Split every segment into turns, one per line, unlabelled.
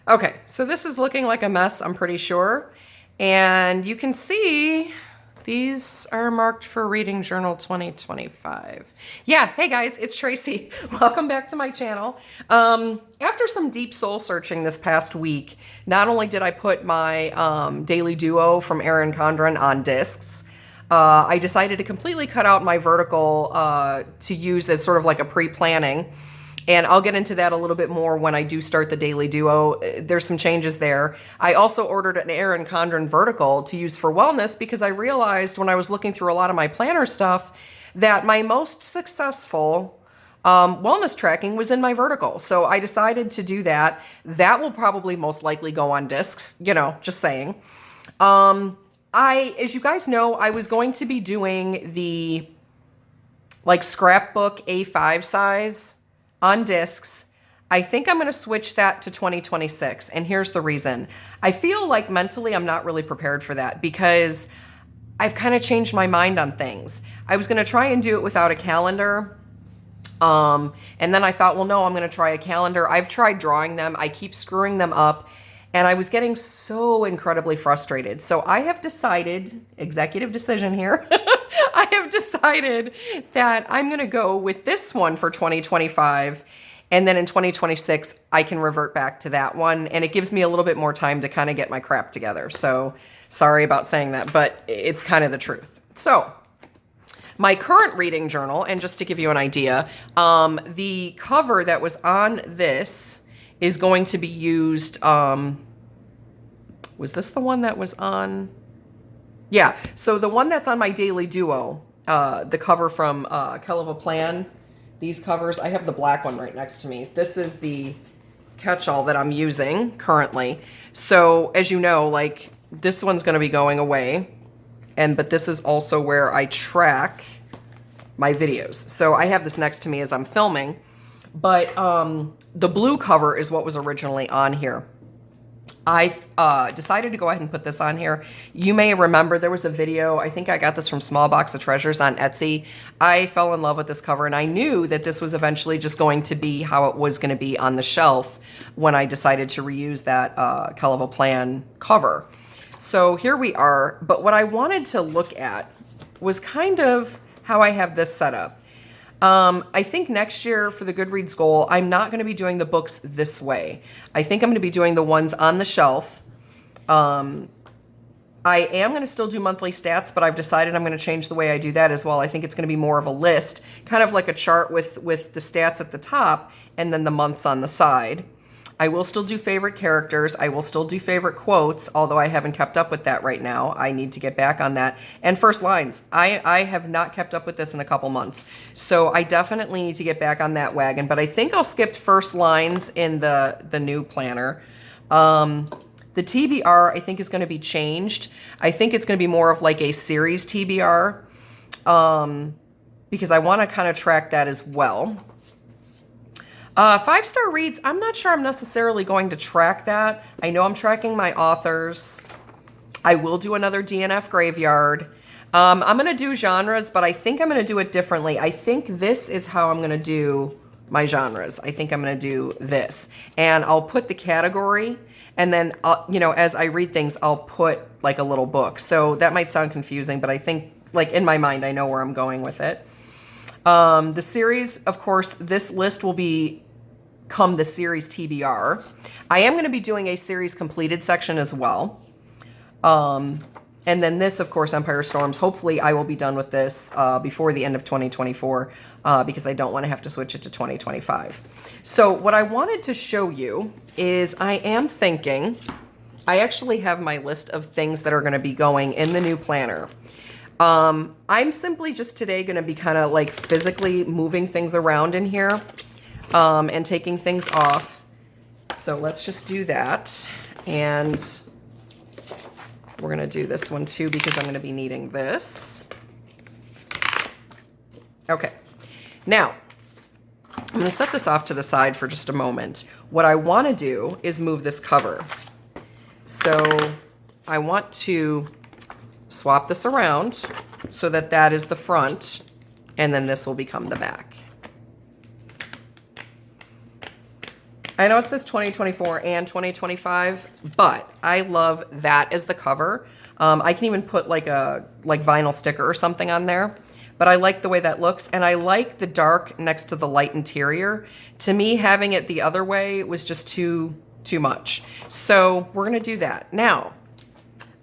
Okay, so this is looking like a mess, I'm pretty sure. And you can see these are marked for Reading Journal 2025. Yeah, hey guys, it's Tracy. Welcome back to my channel. After some deep soul searching this past week, not only did I put my Daily Duo from Erin Condren on discs, I decided to completely cut out my vertical to use as sort of like a pre-planning. And I'll get into that a little bit more when I do start the Daily Duo. There's some changes there. I also ordered an Erin Condren vertical to use for wellness because I realized when I was looking through a lot of my planner stuff that my most successful wellness tracking was in my vertical. So I decided to do that. That will probably most likely go on discs, you know, just saying. As you guys know, I was going to be doing the like scrapbook A5 size on discs. I think I'm going to switch that to 2026. And here's the reason. I feel like mentally I'm not really prepared for that because I've kind of changed my mind on things. I was going to try and do it without a calendar. And then I thought, well, no, I'm going to try a calendar. I've tried drawing them. I keep screwing them up. And I was getting so incredibly frustrated. So I have decided, executive decision here, I have decided that I'm going to go with this one for 2025. And then in 2026, I can revert back to that one. And it gives me a little bit more time to kind of get my crap together. So sorry about saying that, but it's kind of the truth. So my current reading journal, and just to give you an idea, the cover that was on this is going to be used, was this the one that was on? Yeah, so the one that's on my Daily Duo, the cover from Hell of a Plan, these covers, I have the black one right next to me. This is the catch-all that I'm using currently. So as you know, like this one's gonna be going away, but this is also where I track my videos. So I have this next to me as I'm filming. But the blue cover is what was originally on here. I decided to go ahead and put this on here. You may remember there was a video, I think I got this from Small Box of Treasures on Etsy. I fell in love with this cover and I knew that this was eventually just going to be how it was going to be on the shelf when I decided to reuse that Hell of a Plan cover. So here we are. But what I wanted to look at was kind of how I have this set up. I think next year for the Goodreads goal, I'm not going to be doing the books this way. I think I'm going to be doing the ones on the shelf. I am going to still do monthly stats, but I've decided I'm going to change the way I do that as well. I think it's going to be more of a list, kind of like a chart with the stats at the top and then the months on the side. I will still do favorite characters. I will still do favorite quotes, although I haven't kept up with that right now. I need to get back on that. And first lines. I have not kept up with this in a couple months. So I definitely need to get back on that wagon. But I think I'll skip first lines in the new planner. The TBR, I think, is going to be changed. I think it's going to be more of like a series TBR because I want to kind of track that as well. 5-star reads, I'm not sure I'm necessarily going to track that. I know I'm tracking my authors. I will do another DNF graveyard. I'm going to do genres, but I think I'm going to do it differently. I think this is how I'm going to do my genres. I think I'm going to do this. And I'll put the category, and then, you know, as I read things, I'll put like a little book. So that might sound confusing, but I think, like in my mind, I know where I'm going with it. The series, of course, this list will become the series TBR. I am going to be doing a series completed section as well. And then this, of course, Empire Storms. Hopefully I will be done with this before the end of 2024 because I don't want to have to switch it to 2025. So what I wanted to show you is I am thinking, I actually have my list of things that are going to be going in the new planner. I'm simply just today going to be kind of like physically moving things around in here and taking things off. So let's just do that. And we're going to do this one too because I'm going to be needing this. Okay. Now, I'm going to set this off to the side for just a moment. What I want to do is move this cover. So I want to swap this around so that that is the front, and then this will become the back. I know it says 2024 and 2025, but I love that as the cover. I can even put like a vinyl sticker or something on there, but I like the way that looks, and I like the dark next to the light interior. To me, having it the other way was just too much. So we're gonna do that. Now,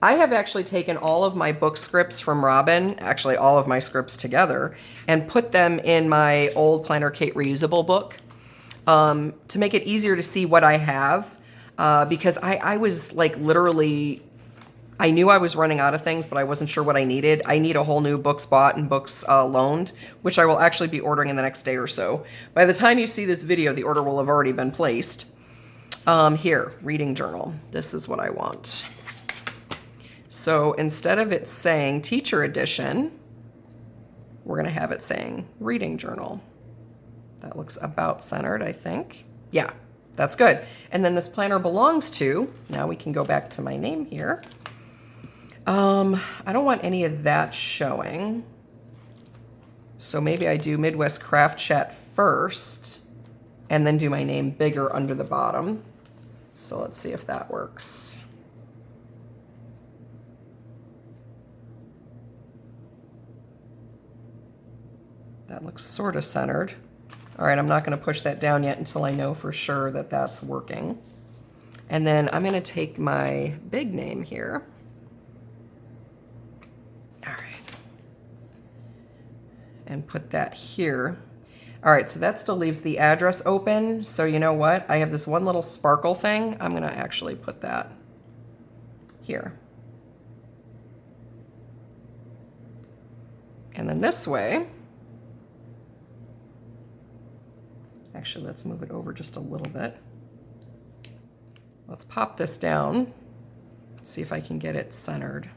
I have actually taken all of my book scripts from Robin, actually all of my scripts together, and put them in my old Planner Kate reusable book. To make it easier to see what I have, because I was like literally, I knew I was running out of things, but I wasn't sure what I needed. I need a whole new books bought and books loaned, which I will actually be ordering in the next day or so. By the time you see this video, the order will have already been placed. Here, reading journal. This is what I want. So instead of it saying teacher edition, we're gonna have it saying reading journal. That looks about centered, I think. Yeah, that's good. And then this planner belongs to, now we can go back to my name here. I don't want any of that showing. So maybe I do Midwest Craft Chat first and then do my name bigger under the bottom. So let's see if that works. That looks sort of centered. All right, I'm not gonna push that down yet until I know for sure that that's working. And then I'm gonna take my big name here. All right. And put that here. All right, so that still leaves the address open. So you know what? I have this one little sparkle thing. I'm gonna actually put that here. And then this way, actually, let's move it over just a little bit. Let's pop this down, see if I can get it centered.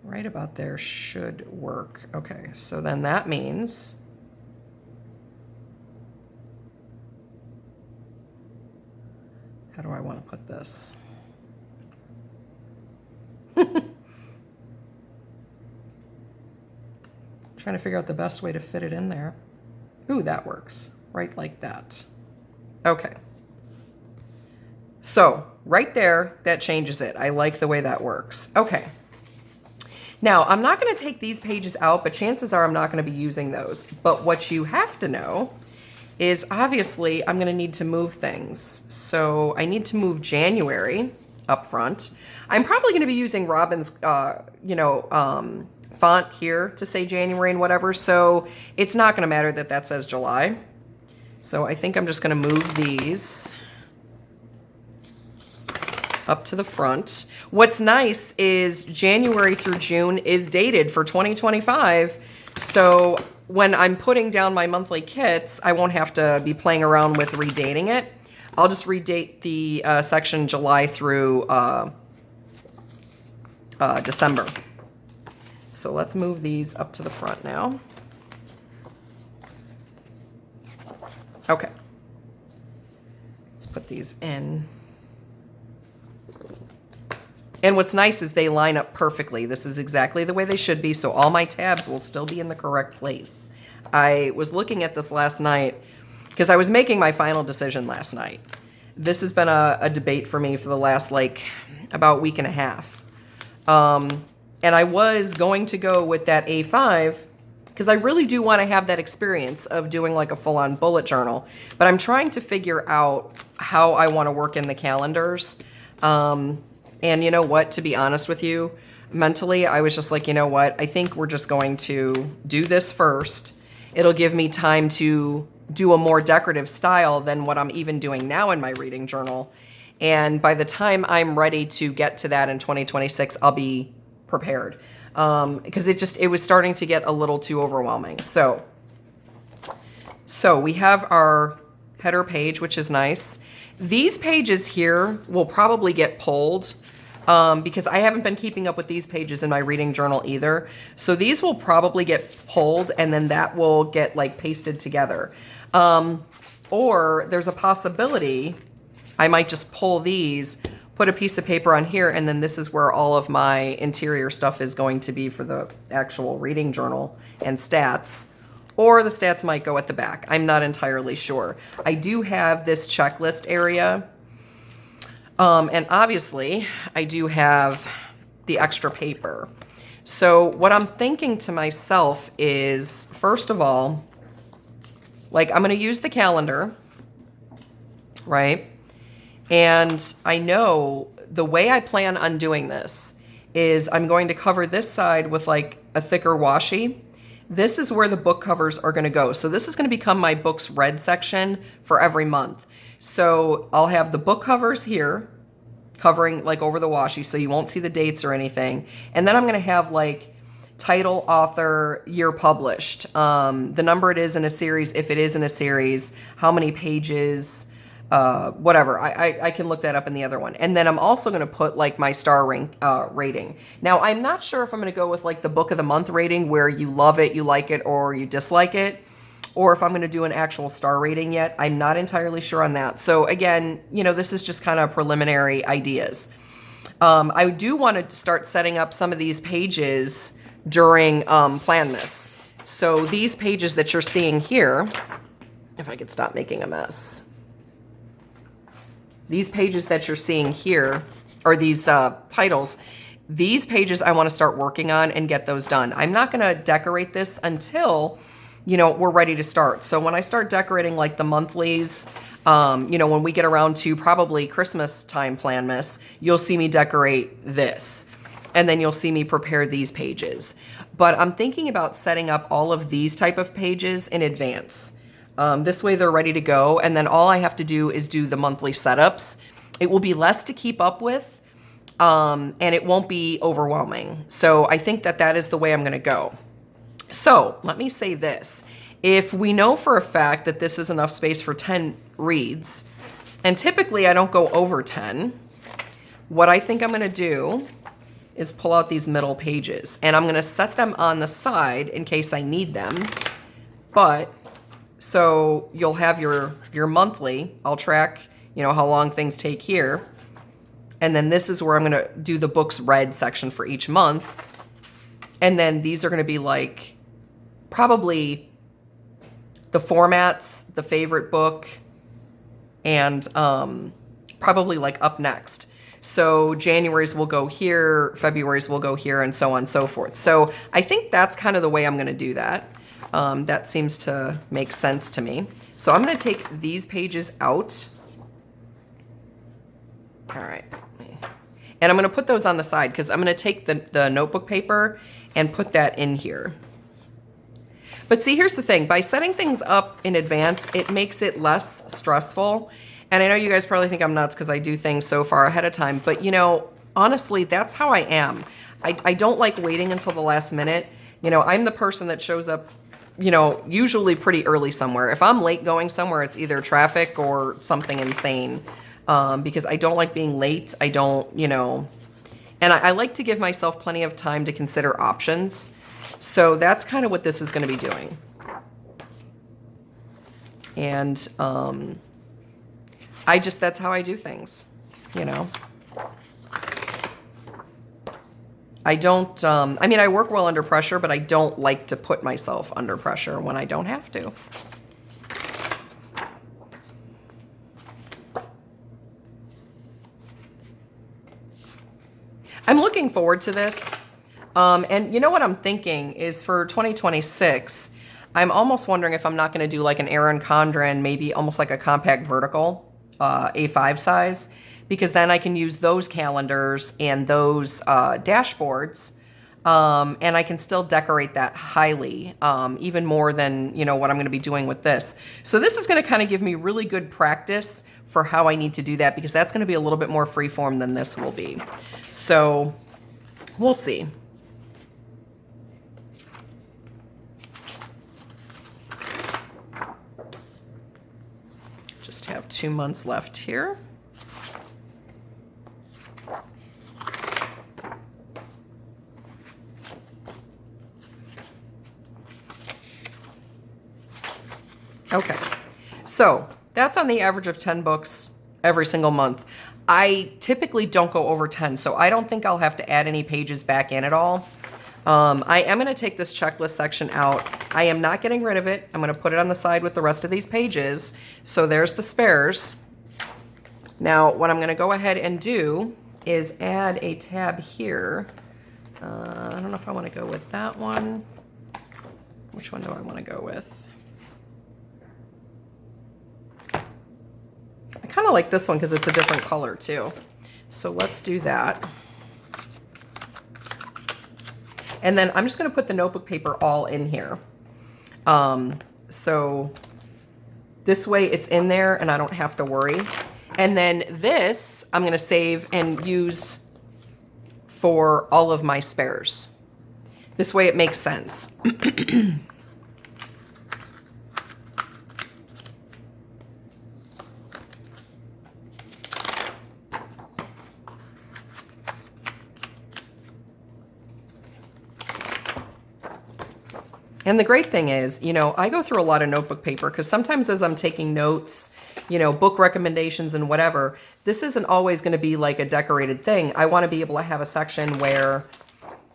Right about there should work. Okay, so then that means how do I want to put this? Trying to figure out the best way to fit it in there. Ooh, that works. Right like that. Okay. So right there, that changes it. I like the way that works. Okay. Now, I'm not going to take these pages out, but chances are I'm not going to be using those. But what you have to know is obviously I'm going to need to move things. So I need to move January up front. I'm probably going to be using Robin's, font here to say January and whatever, so it's not going to matter that that says July. So I think I'm just going to move these up to the front. What's nice is January through June is dated for 2025, so when I'm putting down my monthly kits, I won't have to be playing around with redating it. I'll just redate the section July through December. So let's move these up to the front now. Okay. Let's put these in. And what's nice is they line up perfectly. This is exactly the way they should be, so all my tabs will still be in the correct place. I was looking at this last night because I was making my final decision last night. This has been a debate for me for the last, about week and a half. And I was going to go with that A5 because I really do want to have that experience of doing like a full-on bullet journal. But I'm trying to figure out how I want to work in the calendars. And you know what, to be honest with you, mentally, I was just like, you know what, I think we're just going to do this first. It'll give me time to do a more decorative style than what I'm even doing now in my reading journal. And by the time I'm ready to get to that in 2026, I'll be prepared, because it was starting to get a little too overwhelming. So we have our header page, which is nice. These pages here will probably get pulled because I haven't been keeping up with these pages in my reading journal either. So these will probably get pulled and then that will get pasted together. Or there's a possibility I might just pull these, put a piece of paper on here, and then this is where all of my interior stuff is going to be for the actual reading journal and stats. or the stats might go at the back. I'm not entirely sure. I do have this checklist area. And obviously I do have the extra paper. So what I'm thinking to myself is, first of all, like I'm going to use the calendar, right? And I know the way I plan on doing this is I'm going to cover this side with like a thicker washi. This is where the book covers are going to go. So this is going to become my books read section for every month. So I'll have the book covers here covering like over the washi, so you won't see the dates or anything. And then I'm going to have like title, author, year published, the number it is in a series, if it is in a series, how many pages, whatever. I can look that up in the other one. And then I'm also going to put like my star rating. Now, I'm not sure if I'm going to go with like the book of the month rating where you love it, you like it, or you dislike it, or if I'm going to do an actual star rating yet. I'm not entirely sure on that. So again, you know, this is just kind of preliminary ideas. I do want to start setting up some of these pages during Plan This. So these pages that you're seeing here, if I could stop making a mess. These pages that you're seeing here, or these titles, these pages I want to start working on and get those done. I'm not going to decorate this until, you know, we're ready to start. So when I start decorating like the monthlies, you know, when we get around to probably Christmas time Plan Miss, you'll see me decorate this. And then you'll see me prepare these pages. But I'm thinking about setting up all of these type of pages in advance. This way they're ready to go. And then all I have to do is do the monthly setups. It will be less to keep up with, and it won't be overwhelming. So I think that that is the way I'm going to go. So let me say this. If we know for a fact that this is enough space for 10 reads, and typically I don't go over 10, what I think I'm going to do is pull out these middle pages, and I'm going to set them on the side in case I need them. But so you'll have your monthly. I'll track, you know, how long things take here. And then this is where I'm going to do the books read section for each month. And then these are going to be like probably the formats, the favorite book, and probably like up next. So January's will go here, February's will go here, and so on and so forth. So I think that's kind of the way I'm going to do that. That seems to make sense to me. So I'm going to take these pages out. All right. And I'm going to put those on the side because I'm going to take the notebook paper and put that in here. But see, here's the thing. By setting things up in advance, it makes it less stressful. And I know you guys probably think I'm nuts because I do things so far ahead of time. But, you know, honestly, that's how I am. I don't like waiting until the last minute. You know, I'm the person that shows up, you know, usually pretty early somewhere. If I'm late going somewhere, it's either traffic or something insane. Because I don't like being late. I don't, you know, and I like to give myself plenty of time to consider options. So that's kind of what this is going to be doing. And that's how I do things, you know. I don't, I mean, I work well under pressure, but I don't like to put myself under pressure when I don't have to. I'm looking forward to this. And you know what I'm thinking is for 2026, I'm almost wondering if I'm not going to do like an Erin Condren, maybe almost like a compact vertical, A5 size, because then I can use those calendars and those dashboards, and I can still decorate that highly, even more than, you know, what I'm going to be doing with this. So this is going to kind of give me really good practice for how I need to do that, because that's going to be a little bit more freeform than this will be. So we'll see. Just have 2 months left here. Okay, so that's on the average of 10 books every single month. I typically don't go over 10, so I don't think I'll have to add any pages back in at all. I am going to take this checklist section out I am not getting rid of it. I'm going to put it on the side with the rest of these pages. So there's the spares. Now, what I'm going to go ahead and do is add a tab here. I don't know if I want to go with that one. Which one do I want to go with? I kind of like this one because it's a different color too. So let's do that. And then I'm just going to put the notebook paper all in here. So this way it's in there and I don't have to worry. And then this I'm going to save and use for all of my spares. This way it makes sense. And the great thing is, you know, I go through a lot of notebook paper because sometimes as I'm taking notes, you know, book recommendations and whatever, this isn't always going to be like a decorated thing. I want to be able to have a section where,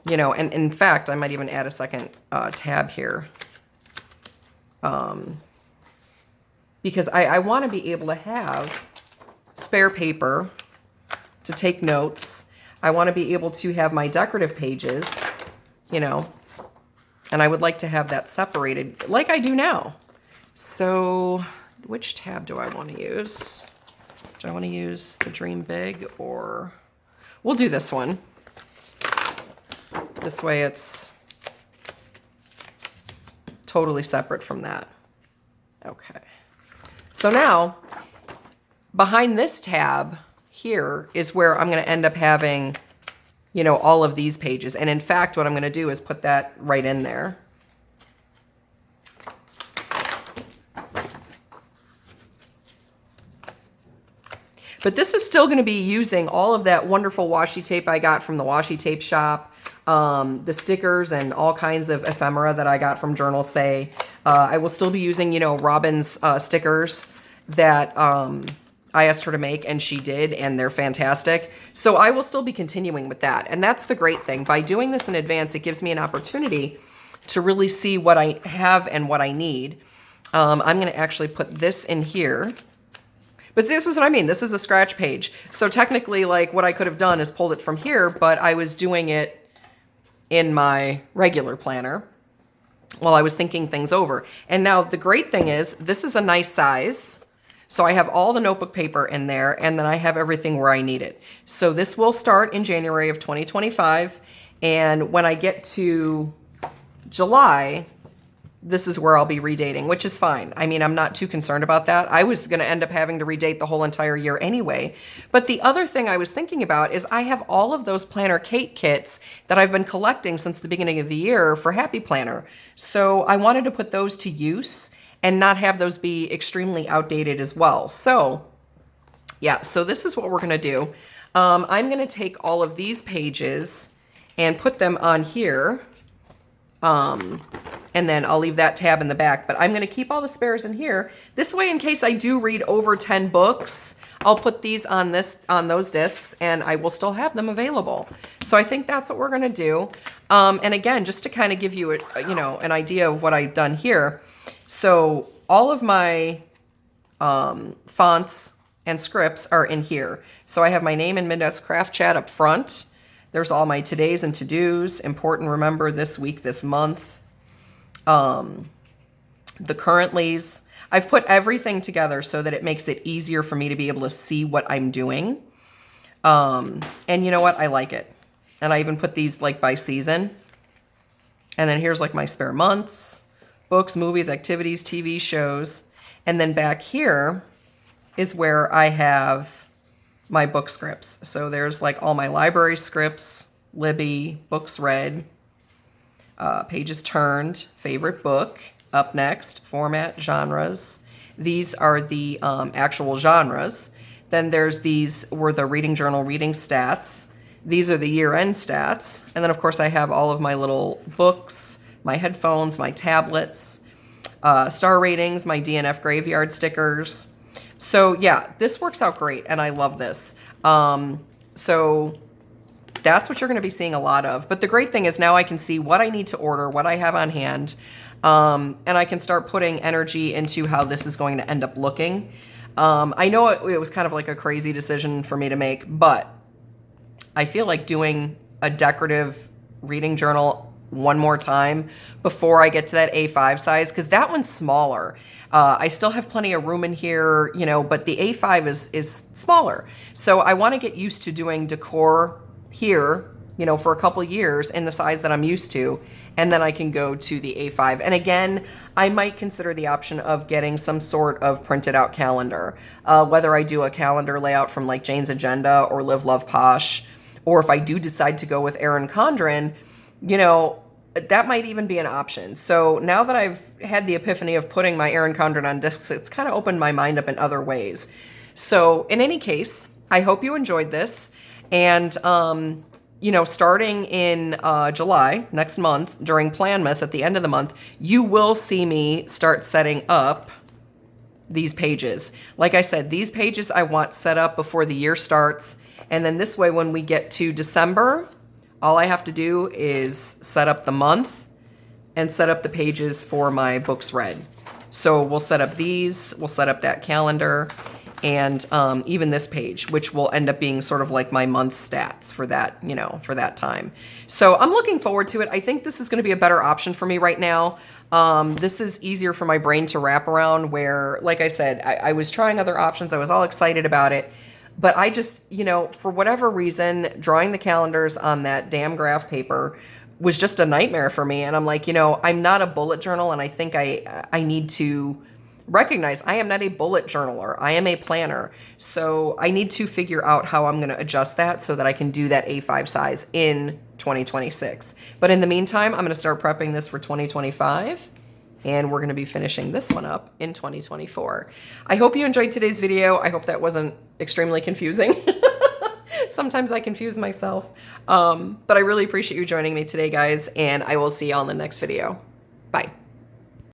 you know, and in fact, I might even add a second tab here. Because I want to be able to have spare paper to take notes. I want to be able to have my decorative pages, you know, and I would like to have that separated like I do now. So which tab do I want to use? Do I want to use the Dream Big, or we'll do this one. This way it's totally separate from that. Okay. So now behind this tab here is where I'm going to end up having, you know, all of these pages. And in fact, what I'm going to do is put that right in there. But this is still going to be using all of that wonderful washi tape I got from the washi tape shop, the stickers and all kinds of ephemera that I got from Journal Say. I will still be using, you know, Robin's stickers that I asked her to make, and she did, and they're fantastic. So I will still be continuing with that. And that's the great thing. By doing this in advance, it gives me an opportunity to really see what I have and what I need. I'm going to actually put this in here. But this is what I mean. This is a scratch page. So technically, like, what I could have done is pulled it from here, but I was doing it in my regular planner while I was thinking things over. And now the great thing is this is a nice size. So I have all the notebook paper in there, and then I have everything where I need it. So this will start in January of 2025. And when I get to July, this is where I'll be redating, which is fine. I mean, I'm not too concerned about that. I was going to end up having to redate the whole entire year anyway. But the other thing I was thinking about is I have all of those Planner Kate kits that I've been collecting since the beginning of the year for Happy Planner. So I wanted to put those to use and not have those be extremely outdated as well. So yeah, so this is what we're going to do. I'm going to take all of these pages and put them on here. And then I'll leave that tab in the back, but I'm going to keep all the spares in here. This way, in case I do read over 10 books, I'll put these on those discs, and I will still have them available. So I think that's what we're going to do. And again, just to kind of give you an idea of what I've done here. So all of my fonts and scripts are in here. So I have my name and Midwest Craft Chat up front. There's all my todays and to-dos, important, remember, this week, this month. The currentlies. I've put everything together so that it makes it easier for me to be able to see what I'm doing. And you know what? I like it. And I even put these like by season. And then here's like my spare months, books, movies, activities, TV shows. And then back here is where I have my book scripts. So there's like all my library scripts, Libby, books read, pages turned, favorite book, up next, format, genres. These are the actual genres. Then there's these were the reading journal reading stats. These are the year-end stats. And then, of course, I have all of my little books, my headphones, my tablets, star ratings, my DNF graveyard stickers. So, yeah, this works out great, and I love this. So that's what you're going to be seeing a lot of. But the great thing is now I can see what I need to order, what I have on hand. And I can start putting energy into how this is going to end up looking. I know it was kind of like a crazy decision for me to make, but I feel like doing a decorative reading journal one more time before I get to that A5 size, because that one's smaller. I still have plenty of room in here, you know, but the A5 is smaller. So I want to get used to doing decor here, you know, for a couple years in the size that I'm used to, and then I can go to the A5. And again, I might consider the option of getting some sort of printed out calendar, whether I do a calendar layout from like Jane's Agenda or Live Love Posh, or if I do decide to go with Erin Condren, you know, that might even be an option. So now that I've had the epiphany of putting my Erin Condren on discs, it's kind of opened my mind up in other ways. So in any case, I hope you enjoyed this. And, you know, starting in July, next month, during Planmas at the end of the month, you will see me start setting up these pages. Like I said, these pages I want set up before the year starts. And then this way, when we get to December, all I have to do is set up the month and set up the pages for my books read. So we'll set up these, we'll set up that calendar, and even this page, which will end up being sort of like my month stats for that, you know, for that time. So I'm looking forward to it. I think this is going to be a better option for me right now. This is easier for my brain to wrap around, where, like I said, I was trying other options. I was all excited about it. But I just, you know, for whatever reason, drawing the calendars on that damn graph paper was just a nightmare for me. And I'm like, you know, I'm not a bullet journal, and I think I need to recognize I am not a bullet journaler. I am a planner. So I need to figure out how I'm going to adjust that so that I can do that A5 size in 2026. But in the meantime, I'm going to start prepping this for 2025. And we're going to be finishing this one up in 2024. I hope you enjoyed today's video. I hope that wasn't extremely confusing. Sometimes I confuse myself. But I really appreciate you joining me today, guys. And I will see you all in the next video. Bye.